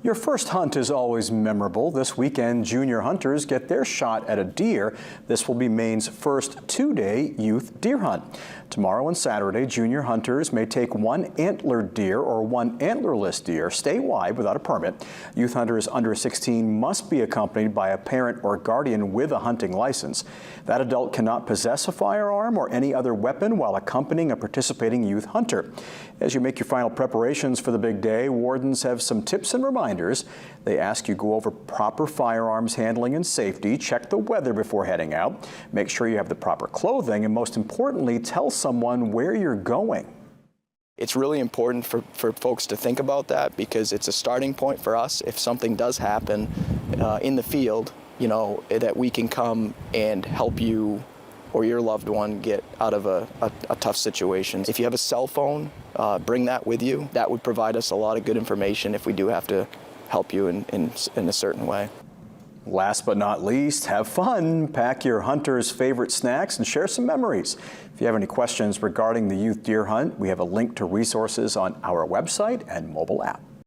Your first hunt is always memorable. This weekend, junior hunters get their shot at a deer. This will be Maine's first two-day youth deer hunt. Tomorrow and Saturday, junior hunters may take one antlered deer or one antlerless deer statewide without a permit. Youth hunters under 16 must be accompanied by a parent or guardian with a hunting license. That adult cannot possess a firearm or any other weapon while accompanying a participating youth hunter. As you make your final preparations for the big day, wardens have some tips and reminders. They ask you go over proper firearms handling and safety, check the weather before heading out, make sure you have the proper clothing, and most importantly, tell someone where you're going. It's really important for folks to think about that because it's a starting point for us if something does happen in the field, you know, that we can come and help you or your loved one get out of a tough situation. If you have a cell phone, bring that with you. That would provide us a lot of good information if we do have to help you in a certain way. Last but not least, have fun. Pack your hunter's favorite snacks and share some memories. If you have any questions regarding the youth deer hunt, we have a link to resources on our website and mobile app.